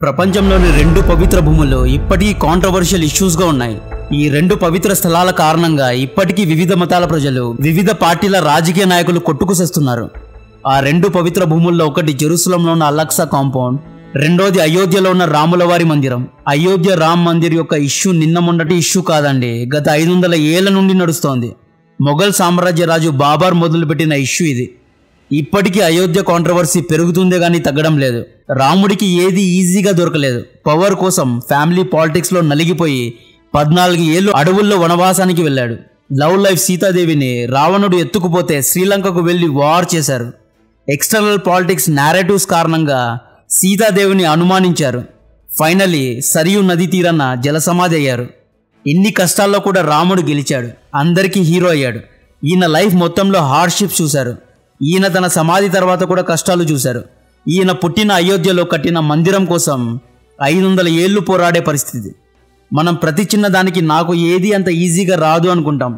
ప్రపంచంలోని రెండు పవిత్ర భూములు ఇప్పటికీ కాంట్రవర్షియల్ ఇష్యూస్ గా ఉన్నాయి. ఈ రెండు పవిత్ర స్థలాల కారణంగా ఇప్పటికీ వివిధ మతాల ప్రజలు, వివిధ పార్టీల రాజకీయ నాయకులు కొట్టుకుసేస్తున్నారు. ఆ రెండు పవిత్ర భూముల్లో ఒకటి జెరూసలంలో ఉన్న అల్-అక్సా కాంపౌండ్, రెండోది అయోధ్యలో ఉన్న రాములవారి మందిరం. అయోధ్య రామ్ మందిర్ యొక్క ఇష్యూ నిన్న మొన్నటి ఇష్యూ కాదండి, గత 500 ఏళ్ల నుండి నడుస్తోంది. మొఘల్ సామ్రాజ్య రాజు బాబర్ మొదలుపెట్టిన ఇష్యూ ఇది. ఇప్పటికీ అయోధ్య కాంట్రవర్సీ పెరుగుతుందే గానీ తగ్గడం లేదు. రాముడికి ఏది ఈజీగా దొరకలేదు. పవర్ కోసం ఫ్యామిలీ పాలిటిక్స్ లో నలిగిపోయి 14 ఏళ్లు అడవుల్లో వనవాసానికి వెళ్ళాడు. లవ్ లైఫ్ సీతాదేవిని రావణుడు ఎత్తుకుపోతే శ్రీలంకకు వెళ్లి వార్ చేశారు. ఎక్స్టర్నల్ పాలిటిక్స్ నేరేటివ్స్ కారణంగా సీతాదేవిని అనుమానించారు. ఫైనలీ సరియు నది తీరాన జలసమాధి అయ్యారు. ఇన్ని కష్టాల్లో కూడా రాముడు గెలిచాడు, అందరికీ హీరో అయ్యాడు. ఈయన లైఫ్ మొత్తంలో హార్డ్షిప్స్ చూశారు. ఈయన తన సమాధి తర్వాత కూడా కష్టాలు చూశారు. ఈయన పుట్టిన అయోధ్యలో కట్టిన మందిరం కోసం 500 ఏళ్లు పోరాడే పరిస్థితి. మనం ప్రతి చిన్న దానికి నాకు ఏది అంత ఈజీగా రాదు అనుకుంటాం.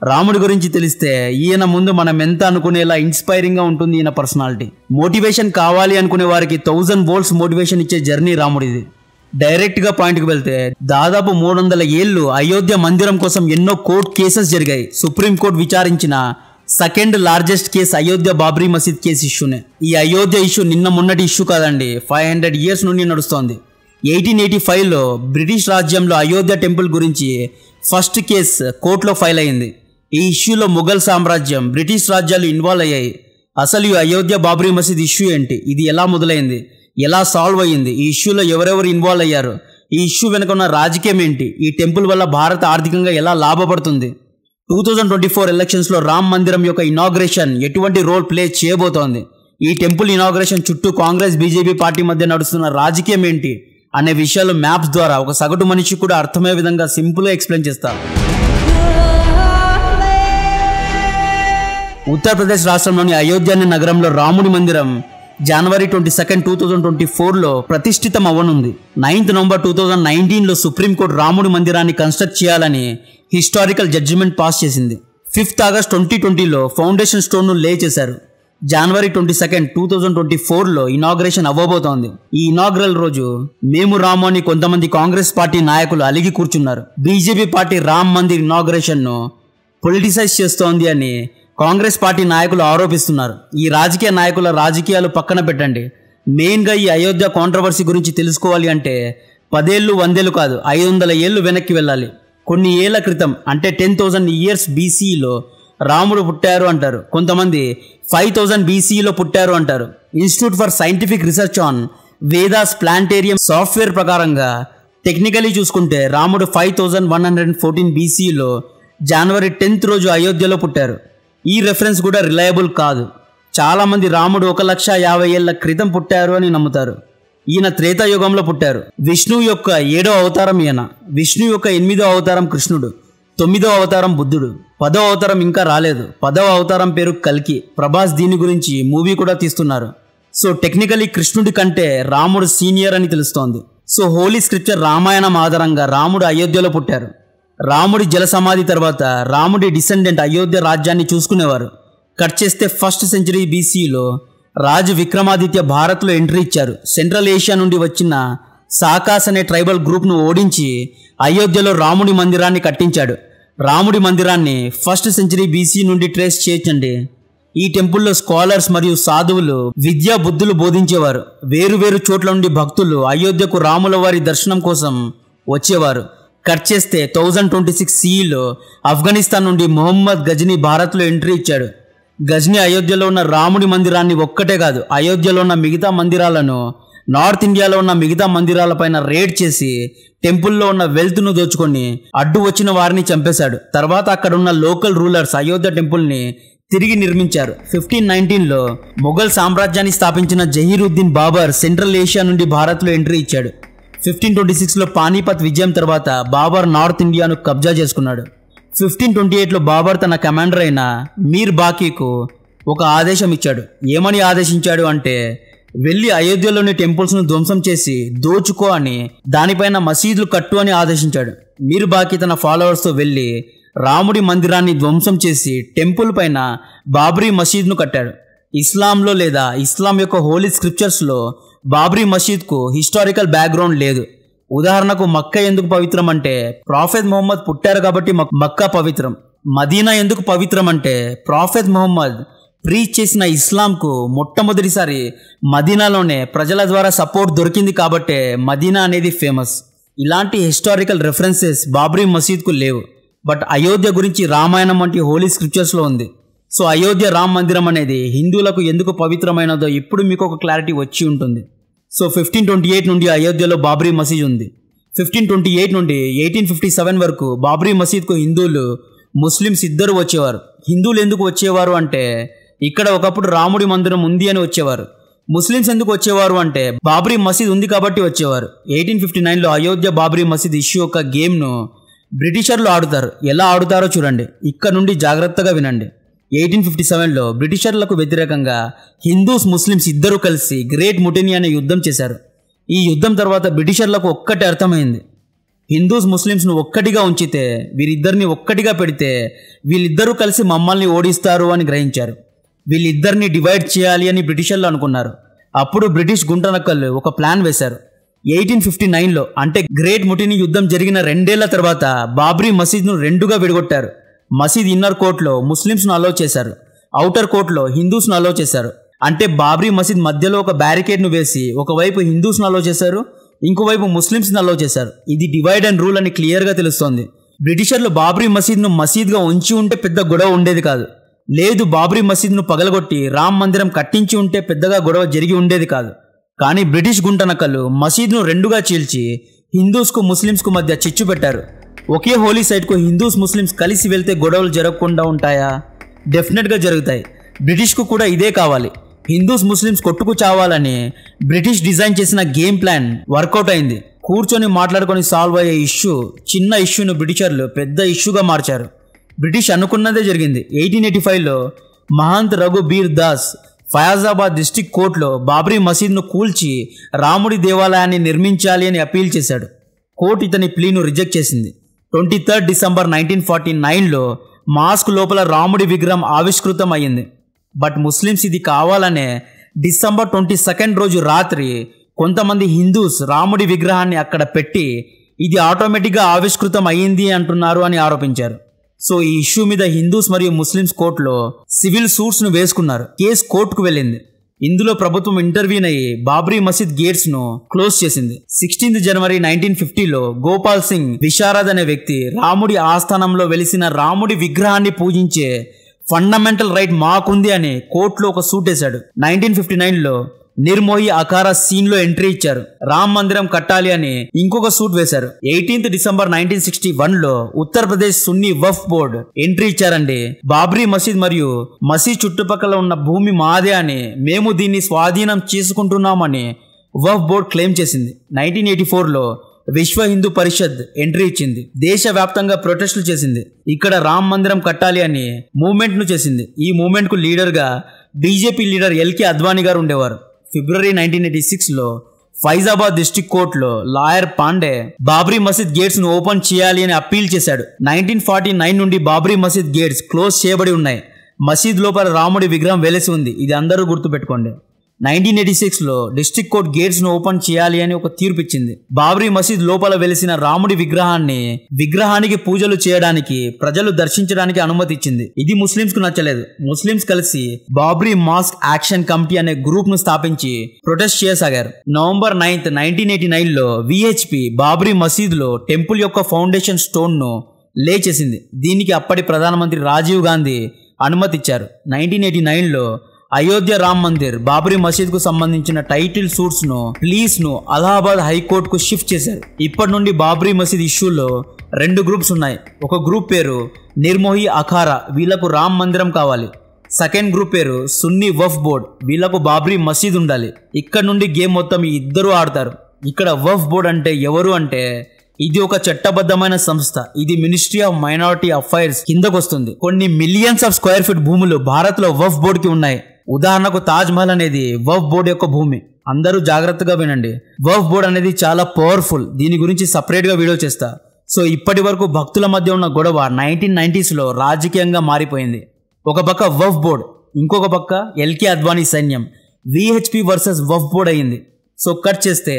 రాముడి గురించి తెలిస్తే ఈయన ముందు మనం ఎంత అనుకునేలా ఇన్స్పైరింగ్ గా ఉంటుంది ఈయన పర్సనాలిటీ. మోటివేషన్ కావాలి అనుకునే వారికి 1000 volts మోటివేషన్ ఇచ్చే జర్నీ రాముడిది. డైరెక్ట్ గా పాయింట్ కి వెళ్తే దాదాపు 300 ఏళ్లు అయోధ్య మందిరం కోసం ఎన్నో కోర్టు కేసెస్ జరిగాయి. సుప్రీంకోర్టు విచారించిన second largest case Ayodhya Babri మసీద్ కేసు ఇష్యూనే. ఈ అయోధ్య ఇష్యూ నిన్న మొన్నటి ఇష్యూ కాదండి, 500 years నుండి నడుస్తోంది. 1885లో బ్రిటిష్ రాజ్యంలో అయోధ్య టెంపుల్ గురించి ఫస్ట్ కేసు కోర్టులో ఫైల్ అయింది. ఈ ఇష్యూలో మొఘల్ సామ్రాజ్యం, బ్రిటిష్ రాజ్యాలు ఇన్వాల్వ్ అయ్యాయి. అసలు ఈ అయోధ్య బాబ్రీ మసీద్ ఇష్యూ ఏంటి, ఇది ఎలా మొదలైంది, ఎలా సాల్వ్ అయ్యింది, ఈ ఇష్యూలో ఎవరెవరు ఇన్వాల్వ్ అయ్యారు, ఈ ఇష్యూ వెనుక ఉన్న రాజకీయం ఏంటి, ఈ టెంపుల్ వల్ల భారత్ ఆర్థికంగా ఎలా లాభపడుతుంది, 2024 ఎలక్షన్స్లో రామ్ మందిరం యొక్క ఇనాగ్రేషన్ ఎటువంటి రోల్ ప్లే చేయబోతోంది, ఈ టెంపుల్ ఇనాగ్రేషన్ చుట్టూ కాంగ్రెస్ బీజేపీ పార్టీ మధ్య నడుస్తున్న రాజకీయం ఏంటి అనే విషయాలు మ్యాప్స్ ద్వారా ఒక సగటు మనిషి కూడా అర్థమయ్యే విధంగా సింపుల్గా ఎక్స్ప్లెయిన్ చేస్తారు. ఉత్తరప్రదేశ్ రాష్ట్రంలోని అయోధ్య అనే నగరంలో రాముడి మందిరం జనవరి 22, 2024లో ప్రతిష్ఠితం అవ్వనుంది. 9th November 2019లో సుప్రీంకోర్టు రాముడి మందిరాన్ని కన్స్ట్రక్ట్ చేయాలని హిస్టారికల్ జడ్జిమెంట్ పాస్ చేసింది. 5th August 2020లో ఫౌండేషన్ స్టోన్ను లే చేశారు. జనవరి 22, 2024లో ఇనాగ్రేషన్ అవ్వబోతోంది. ఈ ఇనాగ్రల్ రోజు మేము రాము అని కొంతమంది కాంగ్రెస్ పార్టీ నాయకులు అలిగి కూర్చున్నారు. బీజేపీ పార్టీ రామ్ మందిర్ ఇనాగ్రేషన్ను పొలిటిసైజ్ చేస్తోంది అని కాంగ్రెస్ పార్టీ నాయకులు ఆరోపిస్తున్నారు. ఈ రాజకీయ నాయకుల రాజకీయాలు పక్కన పెట్టండి. మెయిన్గా ఈ అయోధ్య కాంట్రవర్సీ గురించి తెలుసుకోవాలి అంటే 10 ఏళ్ళు 100 ఏళ్ళు కాదు, 500 ఏళ్ళు వెనక్కి వెళ్ళాలి. కొన్ని ఏళ్ల క్రితం అంటే 10,000 years BCEలో రాముడు పుట్టారు అంటారు. కొంతమంది 5000 BCEలో పుట్టారు అంటారు. Institute for scientific research on Vedas planetarium software ప్రకారంగా టెక్నికలీ చూసుకుంటే రాముడు 5114 BCEలో జనవరి 10th రోజు అయోధ్యలో పుట్టారు. ఈ రెఫరెన్స్ కూడా రిలయబుల్ కాదు. చాలామంది రాముడు 1,50,000 ఏళ్ల క్రితం పుట్టారు అని నమ్ముతారు. ఈయన త్రేతాయుగంలో పుట్టారు. విష్ణువు యొక్క 7వ అవతారం ఈయన. విష్ణువు యొక్క 8వ అవతారం కృష్ణుడు, 9వ అవతారం బుద్ధుడు, 10వ అవతారం ఇంకా రాలేదు. 10వ అవతారం పేరు కల్కి. ప్రభాస్ దీని గురించి మూవీ కూడా తీస్తున్నారు. సో టెక్నికలీ కృష్ణుడి కంటే రాముడు సీనియర్ అని తెలుస్తోంది. సో హోలీ స్క్రిప్చర్ రామాయణం ఆధారంగా రాముడు అయోధ్యలో పుట్టారు. రాముడి జల సమాధి తర్వాత రాముడి డిసెండెంట్ అయోధ్య రాజ్యాన్ని చూసుకునేవారు. కట్ చేస్తే 1st century BCEలో రాజు విక్రమాదిత్య భారత్లో ఎంట్రీ ఇచ్చారు. సెంట్రల్ ఏషియా నుండి వచ్చిన సాకాస్ అనే ట్రైబల్ గ్రూప్ను ఓడించి అయోధ్యలో రాముడి మందిరాన్ని కట్టించాడు. రాముడి మందిరాన్ని 1st century BCE నుండి ట్రేస్ చేయొచ్చండి. ఈ టెంపుల్లో స్కాలర్స్ మరియు సాధువులు విద్యా బుద్ధులు బోధించేవారు. వేరు చోట్ల నుండి భక్తులు అయోధ్యకు రాముల వారి దర్శనం కోసం వచ్చేవారు. కట్ చేస్తే 1026 CEలో ఆఫ్ఘనిస్తాన్ నుండి మొహమ్మద్ గజనీ భారత్లో ఎంట్రీ ఇచ్చాడు. గజనీ అయోధ్యలో ఉన్న రాముడి మందిరాన్ని ఒక్కటే కాదు, అయోధ్యలో ఉన్న మిగతా మందిరాలను, నార్త్ ఇండియాలో ఉన్న మిగతా మందిరాలపైన రేడ్ చేసి టెంపుల్లో ఉన్న వెల్త్ను దోచుకొని అడ్డు వచ్చిన వారిని చంపేశాడు. తర్వాత అక్కడ ఉన్న లోకల్ రూలర్స్ అయోధ్య టెంపుల్ని తిరిగి నిర్మించారు. 1519లో మొఘల్ సామ్రాజ్యాన్ని స్థాపించిన జహీరుద్దీన్ బాబర్ సెంట్రల్ ఏషియా నుండి భారత్లో ఎంట్రీ ఇచ్చాడు. 1526లో పానీపత్ విజయం తర్వాత బాబర్ నార్త్ ఇండియాను కబ్జా చేసుకున్నాడు. 1528లో బాబర్ తన కమాండర్ అయిన మీర్ బాకీకు ఒక ఆదేశం ఇచ్చాడు. ఏమని ఆదేశించాడు అంటే, వెళ్ళి అయోధ్యలోని టెంపుల్స్ను ధ్వంసం చేసి దోచుకో అని, దానిపైన మసీదులు కట్టు అని ఆదేశించాడు. మీర్ బాకీ తన ఫాలోవర్స్తో వెళ్ళి రాముడి మందిరాన్ని ధ్వంసం చేసి టెంపుల్ పైన బాబ్రీ మసీద్ను కట్టాడు. ఇస్లాంలో లేదా ఇస్లాం యొక్క హోలీ స్క్రిప్చర్స్లో బాబ్రీ మసీద్కు హిస్టారికల్ బ్యాక్గ్రౌండ్ లేదు. ఉదాహరణకు మక్కా ఎందుకు పవిత్రం అంటే ప్రాఫెట్ మొహమ్మద్ పుట్టారు కాబట్టి మక్కా పవిత్రం. మదీనా ఎందుకు పవిత్రం అంటే ప్రాఫెట్ మొహమ్మద్ ప్రీచ్ చేసిన ఇస్లాంకు మొట్టమొదటిసారి మదీనాలోనే ప్రజల ద్వారా సపోర్ట్ దొరికింది కాబట్టే మదీనా అనేది ఫేమస్. ఇలాంటి హిస్టారికల్ రెఫరెన్సెస్ బాబ్రీ మసీద్కు లేవు. బట్ అయోధ్య గురించి రామాయణం వంటి హోలీ స్క్రిప్చర్స్లో ఉంది. సో అయోధ్య రామ్ మందిరం అనేది హిందువులకు ఎందుకు పవిత్రమైనదో ఇప్పుడు మీకు ఒక క్లారిటీ వచ్చి ఉంటుంది. సో 1528 నుండి అయోధ్యలో బాబ్రీ మసీద్ ఉంది. 1528 నుండి 1857 వరకు బాబ్రీ మసీద్కు హిందువులు ముస్లిమ్స్ ఇద్దరు వచ్చేవారు. హిందువులు ఎందుకు వచ్చేవారు అంటే ఇక్కడ ఒకప్పుడు రాముడి మందిరం ఉంది అని వచ్చేవారు. ముస్లిమ్స్ ఎందుకు వచ్చేవారు అంటే బాబ్రీ మసీద్ ఉంది కాబట్టి వచ్చేవారు. 1859లో అయోధ్య బాబ్రీ మసీద్ ఇష్యూ ఒక గేమ్ను బ్రిటిషర్లు ఆడుతారు. ఎలా ఆడుతారో చూడండి, ఇక్కడ నుండి జాగ్రత్తగా వినండి. 1857లో బ్రిటిషర్లకు వ్యతిరేకంగా హిందూస్ ముస్లిమ్స్ ఇద్దరు కలిసి గ్రేట్ ముటిని అనే యుద్ధం చేశారు. ఈ యుద్ధం తర్వాత బ్రిటిషర్లకు ఒక్కటే అర్థమైంది, హిందూస్ ముస్లిమ్స్ను ఒక్కటిగా ఉంచితే, వీరిద్దరిని ఒక్కటిగా పెడితే వీళ్ళిద్దరూ కలిసి మమ్మల్ని ఓడిస్తారు అని గ్రహించారు. వీళ్ళిద్దరిని డివైడ్ చేయాలి అని బ్రిటిషర్లు అనుకున్నారు. అప్పుడు బ్రిటిష్ గుంటనక్కలు ఒక ప్లాన్ వేశారు. 1859లో అంటే గ్రేట్ ముటిని యుద్ధం జరిగిన 2 ఏళ్ల తర్వాత బాబ్రీ మసీద్ను రెండుగా విడగొట్టారు. మసీద్ ఇన్నర్ కోర్ట్లో ముస్లిమ్స్ను అలౌ చేశారు, అవుటర్ కోర్ట్లో హిందూస్ను అలౌ చేశారు. అంటే బాబ్రీ మసీద్ మధ్యలో ఒక బ్యారికేడ్ను వేసి ఒకవైపు హిందూస్ను అలౌ చేశారు, ఇంకోవైపు ముస్లిమ్స్ని అలౌ చేశారు. ఇది డివైడ్ అండ్ రూల్ అని క్లియర్గా తెలుస్తోంది. బ్రిటిషర్లు బాబ్రీ మసీద్ను మసీద్గా ఉంచి ఉంటే పెద్ద గొడవ ఉండేది కాదు. లేదు, బాబ్రీ మసీద్ను పగలగొట్టి రామ్ మందిరం కట్టించి ఉంటే పెద్దగా గొడవ జరిగి ఉండేది కాదు. కానీ బ్రిటిష్ గుంటనక్కలు మసీద్ను రెండుగా చీల్చి హిందూస్కు ముస్లిమ్స్కు మధ్య చిచ్చు పెట్టారు. ఒకే హోలీ సైట్కు హిందూస్ ముస్లిమ్స్ కలిసి వెళ్తే గొడవలు జరగకుండా ఉంటాయా? డెఫినెట్గా జరుగుతాయి. బ్రిటిష్కు కూడా ఇదే కావాలి, హిందూస్ ముస్లిమ్స్ కొట్టుకు చావాలని. బ్రిటిష్ డిజైన్ చేసిన గేమ్ ప్లాన్ వర్కౌట్ అయింది. కూర్చొని మాట్లాడుకొని సాల్వ్ అయ్యే ఇష్యూ, చిన్న ఇష్యూను బ్రిటిషర్లు పెద్ద ఇష్యూగా మార్చారు. బ్రిటిష్ అనుకున్నదే జరిగింది. 1885లో మహంత్ రఘుబీర్ దాస్ ఫయాజాబాద్ డిస్టిక్ కోర్టులో బాబ్రీ మసీద్ను కూల్చి రాముడి దేవాలయాన్ని నిర్మించాలి అని అపీల్ చేశాడు. కోర్టు ఇతని ప్లీను రిజెక్ట్ చేసింది. 23 డిసెంబర్ 1949లో మాస్క్ లోపల రాముడి విగ్రహం ఆవిష్కృతం అయ్యింది. బట్ ముస్లిమ్స్ ఇది కావాలనే డిసెంబర్ 22 రోజు రాత్రి కొంతమంది హిందూస్ రాముడి విగ్రహాన్ని అక్కడ పెట్టి ఇది ఆటోమేటిక్గా ఆవిష్కృతం అయ్యింది అంటున్నారు అని ఆరోపించారు. సో ఈ ఇష్యూ మీద హిందూస్ మరియు ముస్లిమ్స్ కోర్టులో సివిల్ సూట్స్ను వేసుకున్నారు. కేసు కోర్టుకు వెళ్ళింది. ఇందులో ప్రభుత్వం ఇంటర్వ్యూన్ అయ్యి బాబ్రీ మసీద్ గేట్స్ను క్లోజ్ చేసింది. 16 జనవరి 1950లో గోపాల్ సింగ్ విశారద్ అనే వ్యక్తి రాముడి ఆస్థానంలో వెలిసిన రాముడి విగ్రహాన్ని పూజించే ఫండమెంటల్ రైట్ మాకుంది అని కోర్టులో ఒక సూట్ వేశాడు. 1959లో నిర్మోహి అఖారా సీన్ లో ఎంట్రీ ఇచ్చారు. రామ్ మందిరం కట్టాలి అని ఇంకొక సూట్ వేశారు. 18 డిసెంబర్ 1961లో ఉత్తరప్రదేశ్ సున్నీ వఫ్ బోర్డ్ ఎంట్రీ ఇచ్చారండి. బాబ్రీ మసీద్ మరియు మసీద్ చుట్టుపక్కల ఉన్న భూమి మాదే అని, మేము దీన్ని స్వాధీనం చేసుకుంటున్నామని వఫ్ బోర్డ్ క్లెయిమ్ చేసింది. 1984లో విశ్వ హిందూ పరిషత్ ఎంట్రీ ఇచ్చింది. దేశవ్యాప్తంగా ప్రొటెస్టులు చేసింది. ఇక్కడ రామ్ మందిరం కట్టాలి అని మూవ్మెంట్ ను చేసింది. ఈ మూవ్మెంట్ కు లీడర్ గా బీజేపీ లీడర్ ఎల్కే అద్వానీ గారు ఉండేవారు. ఫిబ్రవరి 1986లో ఫైజాబాద్ డిస్ట్రిక్ట్ కోర్టులో లాయర్ పాండే బాబ్రీ మసీద్ గేట్స్ ను ఓపెన్ చేయాలి అని అప్పీల్ చేశాడు. 1949 నుండి బాబ్రీ మసీద్ గేట్స్ క్లోజ్ చేయబడి ఉన్నాయి. మసీద్ లోపల రాముడి విగ్రహం వెలిసి ఉంది. ఇది అందరూ గుర్తుపెట్టుకోండి. 1986లో డిస్ట్రిక్ట్ కోర్ట్ గేట్స్ ను ఓపెన్ చేయాలి అని ఒక తీర్పు ఇచ్చింది. బాబ్రీ మసీద్ లోపల వెలిసిన రాముడి విగ్రహానికి పూజలు చేయడానికి, ప్రజలు దర్శించడానికి అనుమతి ఇచ్చింది. ఇది ముస్లింస్ కు నచ్చలేదు. ముస్లింస్ కలిసి బాబ్రీ మాస్క్ యాక్షన్ కమిటీ అనే గ్రూప్ ను స్థాపించి ప్రొటెస్ట్ చేయసాగారు. నవంబర్ 9, 1989లో విహెచ్పి బాబ్రీ మసీద్ లో టెంపుల్ యొక్క ఫౌండేషన్ స్టోన్ ను లే చేసింది. దీనికి అప్పటి ప్రధానమంత్రి రాజీవ్ గాంధీ అనుమతి ఇచ్చారు. 1989లో అయోధ్య రామ్ మందిర్ బాబ్రీ మసీద్ కు సంబంధించిన టైటిల్ సూట్స్ ను ప్లీజ్ ను అలహాబాద్ హైకోర్టు కు షిఫ్ట్ చేశారు. ఇప్పటి నుండి బాబ్రీ మసీద్ ఇష్యూలో 2 గ్రూప్స్ ఉన్నాయి. ఒక గ్రూప్ పేరు నిర్మోహి అఖారా, వీళ్లకు రామ్ మందిరం కావాలి. సెకండ్ గ్రూప్ పేరు సున్నీ వఫ్ బోర్డ్, వీళ్లకు బాబ్రీ మసీద్ ఉండాలి. ఇక్కడ నుండి గేమ్ మొత్తం ఈ ఇద్దరు ఆడతారు. ఇక్కడ వఫ్ బోర్డ్ అంటే ఎవరు అంటే ఇది ఒక చట్టబద్ధమైన సంస్థ. ఇది మినిస్ట్రీ ఆఫ్ మైనారిటీ అఫైర్స్ కిందకు వస్తుంది. కొన్ని మిలియన్స్ ఆఫ్ స్క్వేర్ ఫీట్ భూములు భారత్ లో వఫ్ బోర్డ్ కి ఉన్నాయి. ఉదాహరణకు తాజ్ మహల్ అనేది వఫ్ బోర్డ్ యొక్క భూమి. అందరూ జాగ్రత్తగా వినండి. వఫ్ బోర్డ్ అనేది చాలా పవర్ఫుల్. దీని గురించి సపరేట్ గా వీడియో చేస్తా. సో ఇప్పటి వరకు భక్తుల మధ్య ఉన్న గొడవ 1990sలో రాజకీయంగా మారిపోయింది. ఒక పక్క వఫ్ బోర్డ్, ఇంకొక పక్క ఎల్కే అద్వానీ సైన్యం. విహెచ్పి వర్సెస్ వఫ్ బోర్డ్ అయింది. సో కట్ చేస్తే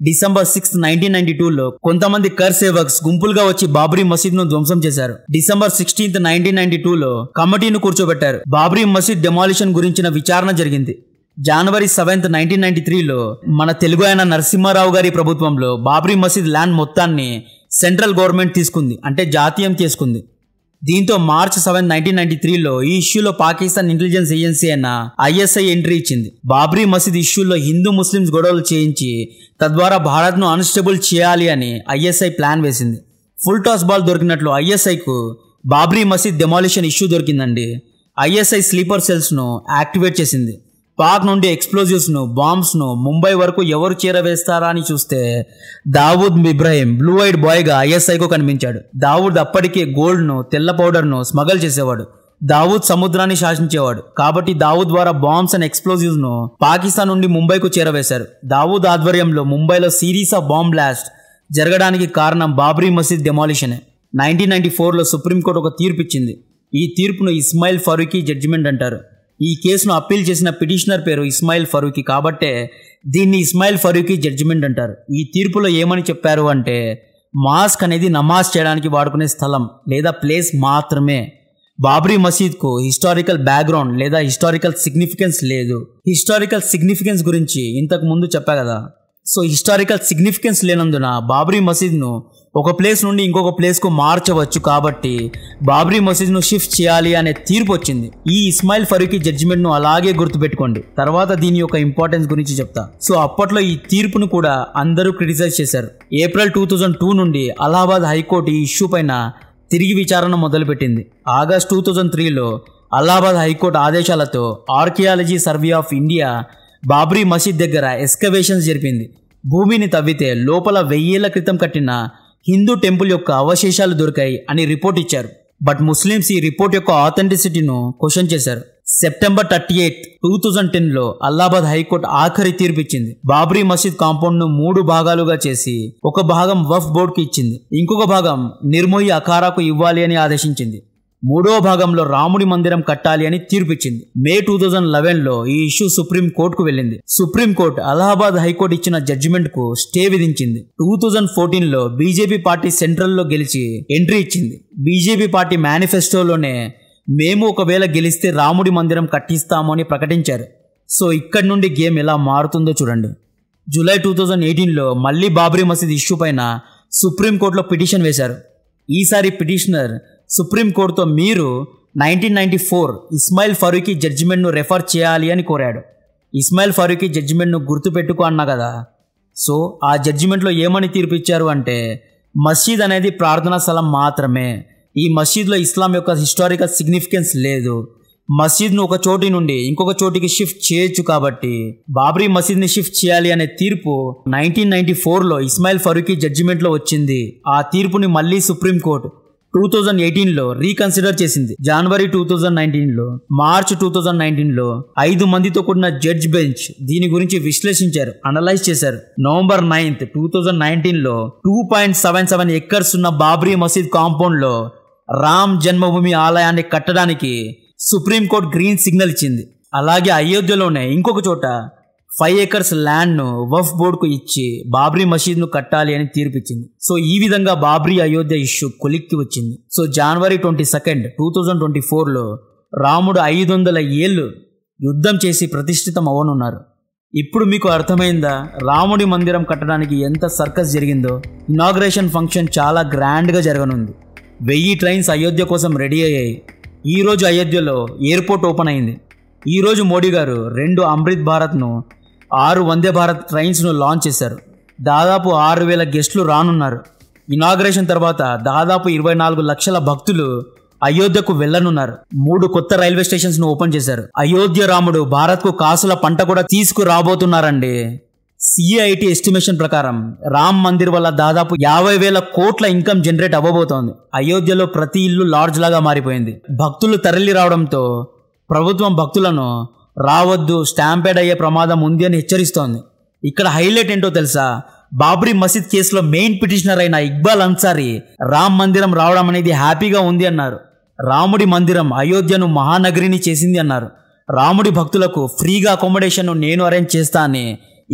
డిసెంబర్ 6, 1992లో కొంతమంది కర్ సేవక్స్ గుంపులుగా వచ్చి బాబ్రీ మసీద్ను ధ్వంసం చేశారు. డిసెంబర్ 16, 1992లో కమిటీని కూర్చోబెట్టారు. బాబ్రీ మసీద్ డెమాలిషన్ గురించిన విచారణ జరిగింది. జనవరి 7, 1993లో మన తెలుగు ఆయన నరసింహారావు గారి ప్రభుత్వంలో బాబ్రీ మసీద్ ల్యాండ్ మొత్తాన్ని సెంట్రల్ గవర్నమెంట్ తీసుకుంది, అంటే జాతీయం చేసుకుంది. దీంతో మార్చ్ 7, 1993లో ఈ ఇష్యూలో పాకిస్తాన్ ఇంటెలిజెన్స్ ఏజెన్సీ అయిన ISI ఎంట్రీ ఇచ్చింది. బాబ్రీ మసీద్ ఇష్యూలో హిందూ ముస్లిమ్స్ గొడవలు చేయించి తద్వారా భారత్ను అన్స్టేబుల్ చేయాలి అని ISI ప్లాన్ వేసింది. ఫుల్ టాస్ బాల్ దొరికినట్లు ISIకు బాబ్రీ మసీద్ డెమాలిషన్ ఇష్యూ దొరికిందండి. ISI స్లీపర్ సెల్స్ను యాక్టివేట్ చేసింది. పాక్ నుండి ఎక్స్ప్లోజివ్స్ను, బాంబ్స్ను ముంబై వరకు ఎవరు చేరవేస్తారా అని చూస్తే దావూద్ ఇబ్రాహిం బ్లూ ఐడ్ బాయ్గా ISIకు కనిపించాడు. దావూద్ అప్పటికే గోల్డ్ను, తెల్ల పౌడర్ను స్మగల్ చేసేవాడు. దావూద్ సముద్రాన్ని శాసించేవాడు. కాబట్టి దావూద్ ద్వారా బాంబ్స్ అండ్ ఎక్స్ప్లోజివ్స్ను పాకిస్తాన్ నుండి ముంబైకు చేరవేశారు. దావూద్ ఆధ్వర్యంలో ముంబైలో సిరీస్ ఆఫ్ బాంబ్ బ్లాస్ట్ జరగడానికి కారణం బాబ్రీ మసీద్ డెమాలిషనే. 1994లో సుప్రీంకోర్టు ఒక తీర్పు ఇచ్చింది. ఈ తీర్పును ఇస్మాయిల్ ఫరూకీ జడ్జిమెంట్ అంటారు. ఈ కేసును అప్పీల్ చేసిన పిటిషనర్ పేరు ఇస్మాయిల్ ఫరూకీ, కాబట్టే దీన్ని ఇస్మాయిల్ ఫరూకీ జడ్జిమెంట్ అంటారు. ఈ తీర్పులో ఏమని చెప్పారు అంటే, మాస్క్ అనేది నమాజ్ చేయడానికి వాడుకునే స్థలం లేదా ప్లేస్ మాత్రమే. బాబ్రీ మసీద్కు హిస్టారికల్ బ్యాక్గ్రౌండ్ లేదా హిస్టారికల్ సిగ్నిఫికెన్స్ లేదు. హిస్టారికల్ సిగ్నిఫికెన్స్ గురించి ఇంతకు ముందు చెప్పా కదా. సో హిస్టారికల్ సిగ్నిఫికెన్స్ లేనందున బాబ్రీ మసీద్ను ఒక ప్లేస్ నుండి ఇంకొక ప్లేస్కు మార్చవచ్చు. కాబట్టి బాబ్రీ మసీద్ను షిఫ్ట్ చేయాలి అనే తీర్పు వచ్చింది. ఈ ఇస్మాయిల్ ఫరూకీ జడ్జిమెంట్ను అలాగే గుర్తుపెట్టుకోండి. తర్వాత దీని యొక్క ఇంపార్టెన్స్ గురించి చెప్తా. సో అప్పట్లో ఈ తీర్పును కూడా అందరూ క్రిటిసైజ్ చేశారు. ఏప్రిల్ 2002 నుండి అలహాబాద్ హైకోర్టు ఈ ఇష్యూ పైన తిరిగి విచారణ మొదలుపెట్టింది. ఆగస్ట్ 2003లో అలహాబాద్ హైకోర్టు ఆదేశాలతో archaeology survey of India Babri మసీద్ దగ్గర ఎక్స్కవేషన్స్ జరిపింది. భూమిని తవ్వితే లోపల 1000 ఏళ్ల క్రితం కట్టిన హిందూ టెంపుల్ యొక్క అవశేషాలు దొరికాయి అని రిపోర్ట్ ఇచ్చారు. బట్ ముస్లిమ్స్ ఈ రిపోర్ట్ యొక్క ఆథెంటిసిటీను క్వశ్చన్ చేశారు. సెప్టెంబర్ 38, 2010లో అలహాబాద్ హైకోర్టు ఆఖరి తీర్పు ఇచ్చింది. బాబ్రీ మసీద్ కాంపౌండ్ ను 3 భాగాలుగా చేసి ఒక భాగం వఫ్ బోర్డుకి ఇచ్చింది, ఇంకొక భాగం నిర్మోయి అఖారాకు ఇవ్వాలి అని ఆదేశించింది. 3వ భాగంలో రాముడి మందిరం కట్టాలి అని తీర్పిచ్చింది. మే 2011లో ఈ ఇష్యూ సుప్రీం కోర్టుకు వెళ్ళింది. సుప్రీం కోర్టు అలహాబాద్ హైకోర్టు ఇచ్చిన జడ్జిమెంట్ కు స్టే విధించింది. 2014లో బీజేపీ పార్టీ సెంట్రల్లో గెలిచి ఎంట్రీ ఇచ్చింది. బీజేపీ పార్టీ మేనిఫెస్టోలోనే మేము ఒకవేళ గెలిస్తే రాముడి మందిరం కట్టిస్తాము అని ప్రకటించారు. సో ఇక్కడి నుండి గేమ్ ఎలా మారుతుందో చూడండి. జూలై 2018లో మళ్ళీ బాబ్రీ మసీద్ ఇష్యూ పైన సుప్రీంకోర్టులో పిటిషన్ వేశారు. ఈసారి పిటిషనర్ సుప్రీంకోర్టుతో మీరు 1994 ఇస్మాయిల్ ఫరూకీ జడ్జిమెంట్ను రెఫర్ చేయాలి అని కోరాడు. ఇస్మాయిల్ ఫరూకీ జడ్జిమెంట్ను గుర్తుపెట్టుకో అన్నా కదా. సో ఆ జడ్జిమెంట్లో ఏమని తీర్పు ఇచ్చారు అంటే, మసీద్ అనేది ప్రార్థనా స్థలం మాత్రమే. ఈ మసీద్లో ఇస్లాం యొక్క హిస్టారికల్ సిగ్నిఫికెన్స్ లేదు. మసీద్ను ఒక చోటి నుండి ఇంకొక చోటికి షిఫ్ట్ చేయొచ్చు. కాబట్టి బాబ్రీ మసీద్ని షిఫ్ట్ చేయాలి అనే తీర్పు 1994లో ఇస్మాయిల్ ఫరూకీ జడ్జిమెంట్లో వచ్చింది. ఆ తీర్పుని మళ్ళీ సుప్రీంకోర్టు 2018లో రీకన్సిడర్ చేసింది. జనవరి 2019లో, మార్చ్ 2019లో 5 మందితో కూడిన జడ్జ్ బెంచ్ దీని గురించి విశ్లేషించారు, అనలైజ్ చేశారు. నవంబర్ 9, 2019లో 2.77 ఎకర్స్ ఉన్న బాబ్రీ మసీద్ కాంపౌండ్ లో రామ్ జన్మభూమి ఆలయాన్ని కట్టడానికి సుప్రీంకోర్టు గ్రీన్ సిగ్నల్ ఇచ్చింది. అలాగే అయోధ్యలోనే ఇంకొక చోట 5 acres ల్యాండ్ను వఫ్ బోర్డుకు ఇచ్చి బాబ్రీ మసీద్ను కట్టాలి అని తీర్పిచ్చింది. సో ఈ విధంగా బాబ్రీ అయోధ్య ఇష్యూ కొలిక్కి వచ్చింది. సో జనవరి 22, 2024లో రాముడు 500 ఏళ్ళు యుద్ధం చేసి ప్రతిష్ఠితం అవ్వనున్నారు. ఇప్పుడు మీకు అర్థమైందా రాముడి మందిరం కట్టడానికి ఎంత సర్కస్ జరిగిందో? ఇనాగ్రేషన్ ఫంక్షన్ చాలా గ్రాండ్గా జరగనుంది. 1000 ట్రైన్స్ అయోధ్య కోసం రెడీ అయ్యాయి. ఈరోజు అయోధ్యలో ఎయిర్పోర్ట్ ఓపెన్ అయింది. ఈరోజు మోడీ గారు 2 అమృత్ భారత్ను 6 వందే భారత్ ట్రైన్స్ను లాంచ్ చేశారు. దాదాపు 6000 గెస్టులు రానున్నారు. ఇనాగ్రేషన్ తర్వాత దాదాపు 24 లక్షల భక్తులు అయోధ్యకు వెళ్లనున్నారు. 3 కొత్త రైల్వే స్టేషన్స్ను ఓపెన్ చేశారు. అయోధ్య రాముడు భారత్కు కాసుల పంట కూడా తీసుకురాబోతున్నారండి. సిఐటి ఎస్టిమేషన్ ప్రకారం రామ్ మందిర్ వల్ల దాదాపు 50,000 కోట్ల ఇన్కమ్ జనరేట్ అవ్వబోతోంది. అయోధ్యలో ప్రతి ఇల్లు లాడ్జ్ లాగా మారిపోయింది. భక్తులు తరలి రావడంతో ప్రభుత్వం భక్తులను రావద్దు, స్టాంపేడ్ అయ్యే ప్రమాదం ఉంది అని హెచ్చరిస్తోంది. ఇక్కడ హైలైట్ ఏంటో తెలుసా? బాబ్రీ మసీద్ కేసులో మెయిన్ పిటిషనర్ అయిన ఇక్బాల్ అన్సారీ రామ్ మందిరం రావడం అనేది హ్యాపీగా ఉంది అన్నారు. రాముడి మందిరం అయోధ్యను మహానగరిని చేసింది అన్నారు. రాముడి భక్తులకు ఫ్రీగా అకామిడేషన్ నేను అరేంజ్ చేస్తా అని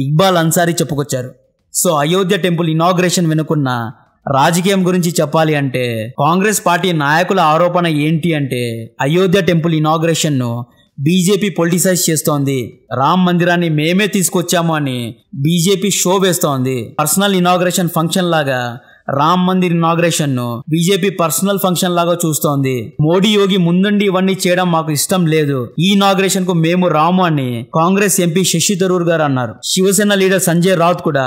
ఇక్బాల్ అన్సారీ చెప్పుకొచ్చారు. సో అయోధ్య టెంపుల్ ఇనాగ్రేషన్ వెనుకున్న రాజకీయం గురించి చెప్పాలి అంటే కాంగ్రెస్ పార్టీ నాయకుల ఆరోపణ ఏంటి అంటే అయోధ్య టెంపుల్ ఇనాగ్రేషన్ను బీజేపీ పొలిటిసైజ్ చేస్తోంది, రామ్ మందిరాన్ని మేమే తీసుకొచ్చాము అని బీజేపీ షో వేస్తోంది. పర్సనల్ ఇనాగ్రేషన్ ఫంక్షన్ లాగా రామ్ మందిర్ ఇనాగ్రేషన్ ను బీజేపీ పర్సనల్ ఫంక్షన్ లాగా చూస్తోంది. మోడీ యోగి ముందుండి ఇవన్నీ చేయడం మాకు ఇష్టం లేదు, ఈ ఇనాగ్రేషన్ కు మేము రాము అని కాంగ్రెస్ ఎంపీ శశి థరూర్ గారు అన్నారు. శివసేన లీడర్ సంజయ్ రావుత్ కూడా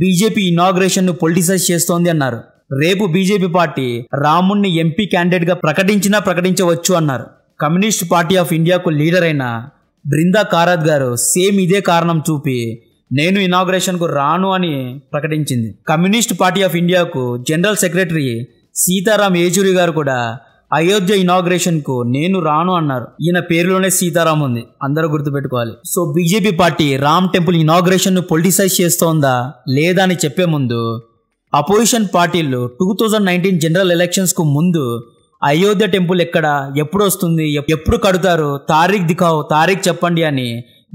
బీజేపీ ఇనాగ్రేషన్ ను పొలిటిసైజ్ చేస్తోంది అన్నారు. రేపు బీజేపీ పార్టీ రాముణ్ణి ఎంపీ క్యాండిడేట్ గా ప్రకటించవచ్చు అన్నారు. కమ్యూనిస్ట్ పార్టీ ఆఫ్ ఇండియాకు లీడర్ అయిన బృందా కారత్ గారు సేమ్ ఇదే కారణం చూపి నేను ఇనాగ్రేషన్ కు రాను అని ప్రకటించింది. కమ్యూనిస్ట్ పార్టీ ఆఫ్ ఇండియాకు జనరల్ సెక్రటరీ సీతారాం యేచూరి గారు కూడా అయోధ్య ఇనాగ్రేషన్ కు నేను రాను అన్నారు. ఈయన పేరులోనే సీతారాం ఉంది, అందరూ గుర్తుపెట్టుకోవాలి. So BJP party Ram temple inauguration ను పొలిటిసైజ్ చేస్తోందా లేదా అని చెప్పే ముందు అపోజిషన్ పార్టీలు 2019 జనరల్ ఎలక్షన్స్ కు ముందు అయోధ్య టెంపుల్ ఎక్కడ, ఎప్పుడు వస్తుంది, ఎప్పుడు కడతారు, తారీఖ్ దిఖావ్, తారీఖ్ చెప్పండి అని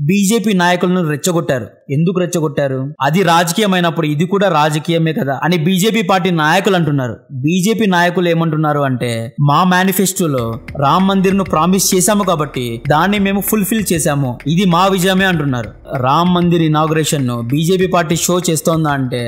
బీజేపీ నాయకులను రెచ్చగొట్టారు. ఎందుకు రెచ్చగొట్టారు? అది రాజకీయమైనప్పుడు ఇది కూడా రాజకీయమే కదా అని బీజేపీ పార్టీ నాయకులు అంటున్నారు. బీజేపీ నాయకులు ఏమంటున్నారు అంటే మా మేనిఫెస్టోలో రామ్ మందిర్ ను ప్రామిస్ చేశాము కాబట్టి దాన్ని మేము ఫుల్ఫిల్ చేశాము, ఇది మా విజయమే అంటున్నారు. రామ్ మందిర్ ఇనాగ్రేషన్ ను బీజేపీ పార్టీ షో చేస్తోందా అంటే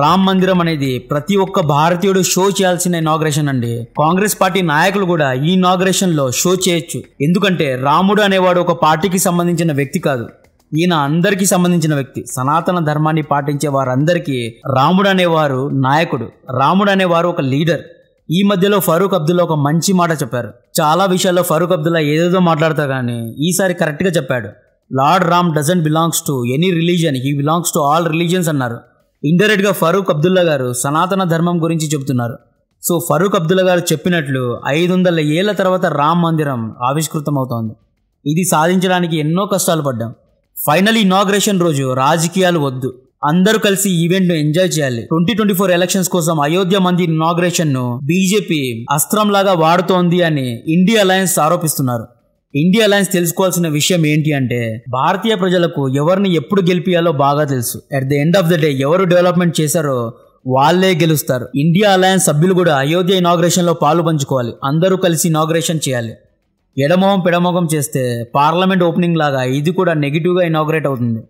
రామ్ మందిరం అనేది ప్రతి ఒక్క భారతీయుడు షో చేయాల్సిన ఇనాగ్రేషన్ అండి. కాంగ్రెస్ పార్టీ నాయకులు కూడా ఈ ఇనాగ్రేషన్ లో షో చేయొచ్చు, ఎందుకంటే రాముడు అనేవాడు ఒక పార్టీకి సంబంధించిన వ్యక్తి కాదు, ఈయన అందరికీ సంబంధించిన వ్యక్తి. సనాతన ధర్మాన్ని పాటించే వారందరికీ రాముడు అనేవారు నాయకుడు, రాముడు అనేవారు ఒక లీడర్. ఈ మధ్యలో ఫరూక్ అబ్దుల్లా ఒక మంచి మాట చెప్పారు. చాలా విషయాల్లో ఫరూక్ అబ్దుల్లా ఏదేదో మాట్లాడతారు కానీ ఈసారి కరెక్ట్ గా చెప్పాడు. Lord Ram doesn't belongs to any religion, he belongs to all religions అన్నారు. ఇండైరెక్ట్ గా ఫరూక్ అబ్దుల్లా గారు సనాతన ధర్మం గురించి చెబుతున్నారు. సో ఫరూక్ అబ్దుల్లా గారు చెప్పినట్లు 500 ఏళ్ల తర్వాత రామ్ మందిరం ఆవిష్కృతం అవుతోంది. ఇది సాధించడానికి ఎన్నో కష్టాలు పడ్డాం. ఫైనల్ ఇనాగ్రేషన్ రోజు రాజకీయాలు వద్దు, అందరూ కలిసి ఈవెంట్ ను ఎంజాయ్ చేయాలి. 2024 ఎలక్షన్స్ కోసం అయోధ్య మందిర్ ఇనాగ్రేషన్ ను బీజేపీ అస్త్రం లాగా వాడుతోంది అని ఇండియా అలయన్స్ ఆరోపిస్తున్నారు. ఇండియా అలయన్స్ తెలుసుకోవాల్సిన విషయం ఏంటి అంటే భారతీయ ప్రజలకు ఎవరిని ఎప్పుడు గెలిపియాలో బాగా తెలుసు. At the end of the day ఎవరు డెవలప్మెంట్ చేశారో వాళ్ళే గెలుస్తారు. ఇండియా అలయన్స్ సభ్యులు కూడా అయోధ్య ఇనాగ్రేషన్ లో పాలు పంచుకోవాలి, అందరూ కలిసి ఇనాగ్రేషన్ చేయాలి. ఎడమొహం పెడమొహం చేస్తే పార్లమెంట్ ఓపెనింగ్ లాగా ఇది కూడా నెగిటివ్గా ఇనాగ్రేట్ అవుతుంది.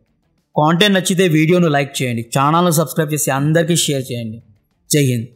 కాంటెంట్ నచ్చితే వీడియోను లైక్ చేయండి, ఛానల్ను సబ్స్క్రైబ్ చేసి అందరికీ షేర్ చేయండి. జై హింద్.